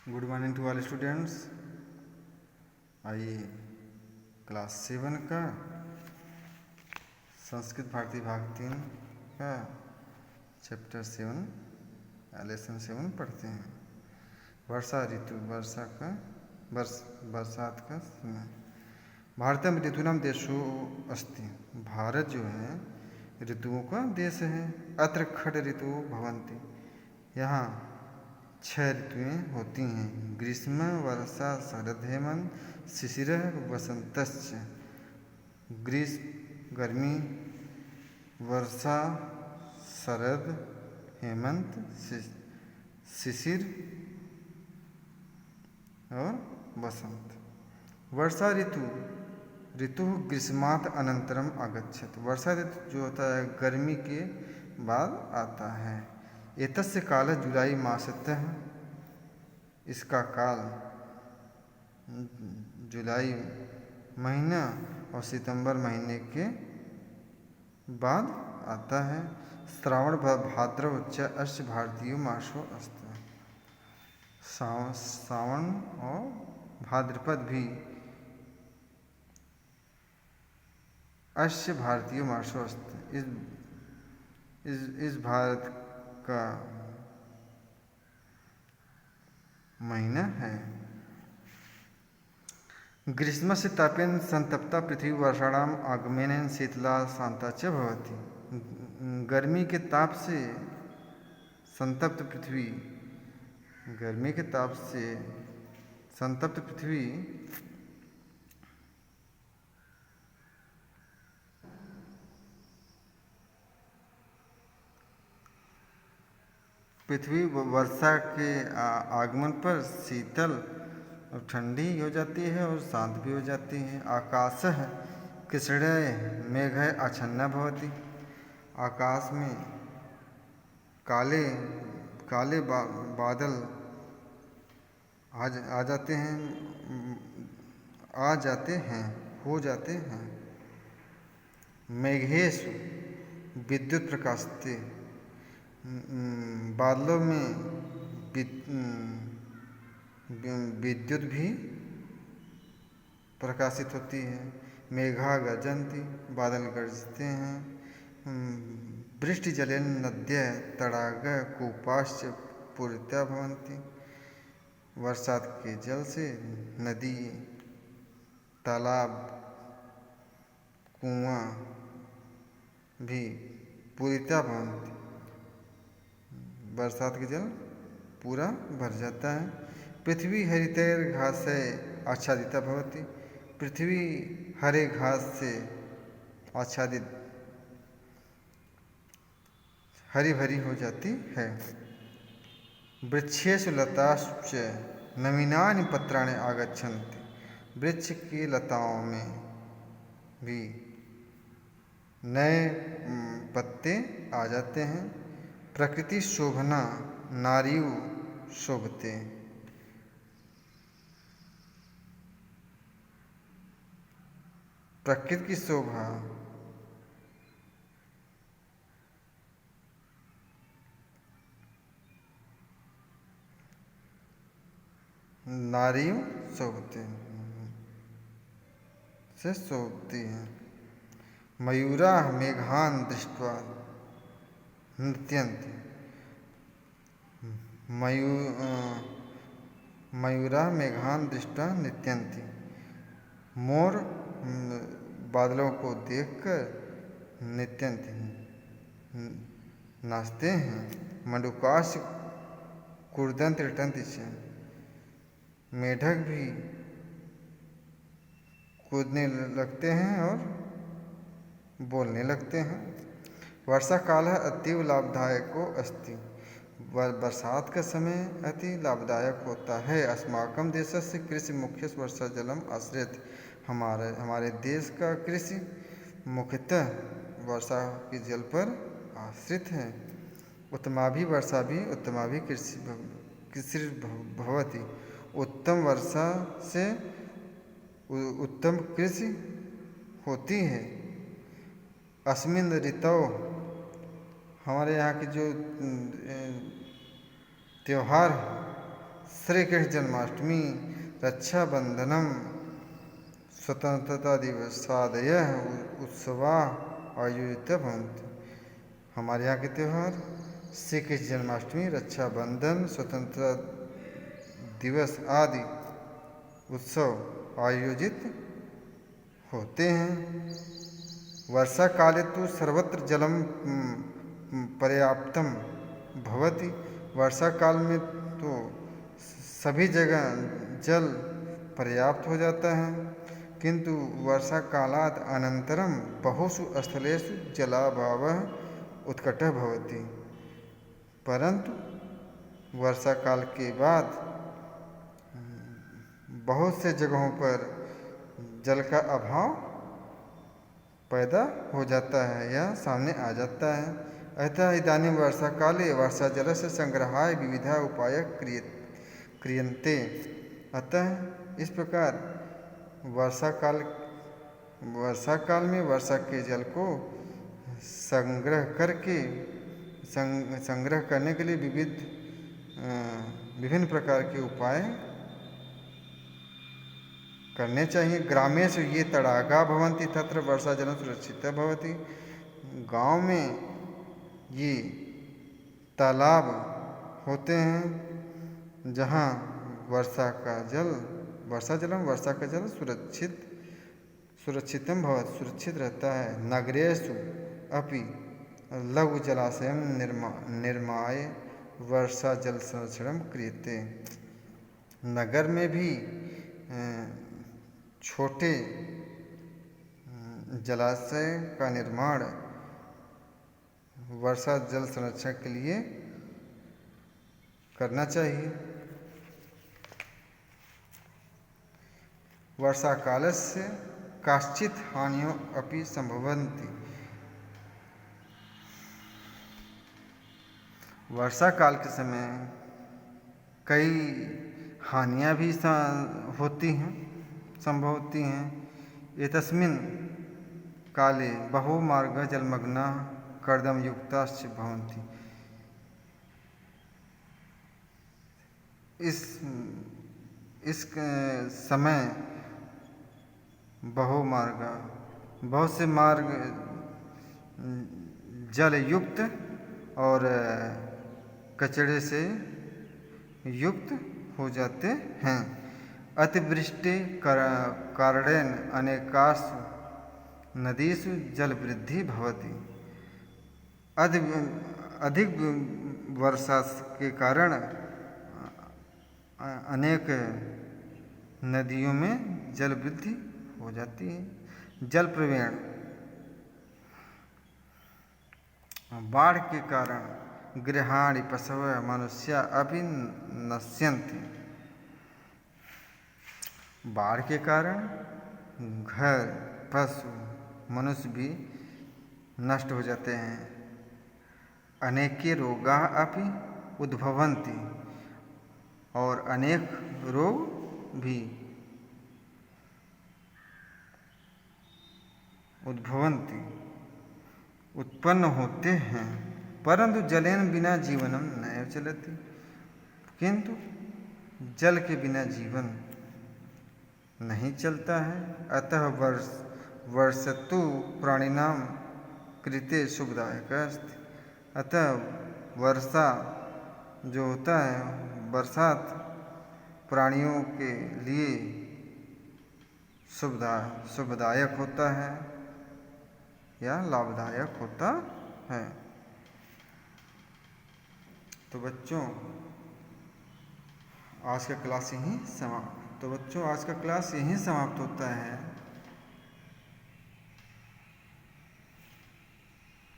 Good morning to all students. आइए class 7 का संस्कृत भारती भाग 3 का चैप्टर 7 लेसन 7 पढ़ते हैं। वर्षा ऋतु, बरसात का समय। भारतम ऋतूनाम देशो अस्ति। भारत जो है ऋतुओं का देश है। अत्र खड ऋतु भवन्ति। यहाँ 6 ऋतुएं होती हैं। ग्रीष्म, वर्षा, शरद, हेमंत, शिशिर, वसंतश्च। ग्रीष्म गर्मी, वर्षा शरद, हेमंत, शिशिर और वसंत। वर्षा ऋतु ग्रीष्मात् अनंतरम आगच्छति। वर्षा ऋतु जो होता है गर्मी के बाद आता है। एतस्य काल जुलाई मासतः। इसका काल जुलाई महीना और सितंबर महीने के बाद आता है। श्रावण भाद्रव च अस्य भारतीय मासो अस्ति। सावन और भाद्रपद भी अस्य भारतीय मासो अस्ति। इस भारत का महीना है। ग्रीष्म से तापेन संतप्ता पृथ्वी वर्षाणाम आगमनेन शीतला शांता च भवति। गर्मी के ताप से संतप्त पृथ्वी वर्षा के आगमन पर शीतल और ठंडी हो जाती है और शांत भी हो जाती है। आकाशः कृष्णय मेघ आच्छन्न भवति। आकाश में काले बादल हो जाते हैं। मेघेषु विद्युत प्रकाशते। बादलों में विद्युत भी प्रकाशित होती है। मेघा गर्जन्ति, बादल गरजते हैं। वृष्टि जलेन नद्यः तडागः कूपाश्च पूरिता भवन्ति। बरसात के जल से नदी, तालाब, कुआं भी पूरिता भवन्ति। बरसात के जल पूरा भर जाता है। पृथ्वी हरितैर्घासै आच्छादिता भवति। पृथ्वी हरे घास से आच्छादित हरी भरी हो जाती है। वृक्षेषु लताश्च नवीनानि पत्राणि आगच्छन्ति। वृक्ष की लताओं में भी नए पत्ते आ जाते हैं। प्रकृति शोभना नारियु शोभते। प्रकृति की शोभा नारियों शोभते से शोभती है। मयूरा मेघान दृष्ट्वा नृत्यन्ति। मयूरा मेघान दृष्ट्वा नृत्यन्ति। मोर बादलों को देखकर नृत्यन्ति नाचते हैं। मंडूकाश कुर्दन्ति रटन्ति च। मेढक भी कूदने लगते हैं और बोलने लगते हैं। वर्षा काल अतीव लाभदायको अस्ति। बरसात का समय अति लाभदायक होता है। अस्माकं देशस्य कृषि मुख्य वर्षा जलम आश्रित। हमारे देश का कृषि मुख्यतः वर्षा के जल पर आश्रित है। उत्तमाभि वर्षा भी उत्तमाभि कृषि भवति। उत्तम वर्षा से उत्तम कृषि होती है। अस्मिन् ऋतौ हमारे यहाँ की जो त्यौहार है श्री कृष्ण जन्माष्टमी, रक्षाबंधनम, स्वतंत्रता दिवसादयः उत्सवाः आयोजिताः भवन्ति। हमारे यहाँ के त्यौहार श्री कृष्ण जन्माष्टमी, रक्षाबंधन, स्वतंत्रता दिवस आदि उत्सव आयोजित होते हैं। वर्षा काले तो सर्वत्र जलम पर्याप्तम भवति। वर्षा काल में तो सभी जगह जल पर्याप्त हो जाता है, किंतु वर्षा कालात् अनंतरम बहुषु स्थलेषु जलाभावः उत्कटः भवति। परंतु वर्षा काल के बाद बहुत से जगहों पर जल का अभाव पैदा हो जाता है या सामने आ जाता है। अतः इदानीं वर्षा काले वर्षा जलस्य संग्रहाय विविधा उपाय क्रियन्ते। अतः इस प्रकार वर्षा काल में वर्षा के जल को संग्रह करने के लिए विभिन्न प्रकार के उपाय करने चाहिए। ग्रामेषु ये तडागा भवन्ति तत्र वर्षा जल सुरक्षितः भवति। गांव में ये तालाब होते हैं जहाँ वर्षा का जल सुरक्षितम भवति, सुरक्षित रहता है। नगरेषु अपि लघु जलाशयं निर्माय वर्षा जल संरक्षणं क्रियते। नगर में भी छोटे जलाशय का निर्माण वर्षा जल संरक्षण के लिए करना चाहिए। वर्षा कालस्य काश्चित् हानियो अपि संभवन्ति। वर्षा काल के समय कई हानियाँ भी संभव होती हैं। एतस्मिन् काले बहुमार्गाः जलमग्नाः कर्दमयुक्ताश्च भवन्ति। इस समय बहुत से मार्ग जल युक्त और कचड़े से युक्त हो जाते हैं। अतिवृष्टि कारणेन अनेकासु नदीषु जलवृद्धि भवति। अधिक वर्षा के कारण अनेक नदियों में जल वृद्धि हो जाती है। जल प्रवेण, बाढ़ के कारण गृहाणि पशवः मनुष्या अपि नश्यन्ति। बाढ़ के कारण घर, पशु, मनुष्य भी नष्ट हो जाते हैं। अनेके रोगाः अपि उद्भवन्ति, और अनेक रोग भी उत्पन्न होते हैं। परंतु जलेन बिना जीवनम नैव चलति। किंतु जल के बिना जीवन नहीं चलता है। अतः वर्षतु प्राणिनां कृते शुभदायकः अस्ति। अतः वर्षा जो होता है, बरसात प्राणियों के लिए शुभदायक होता है या लाभदायक होता है। तो बच्चों आज का क्लास यहीं समाप्त होता है।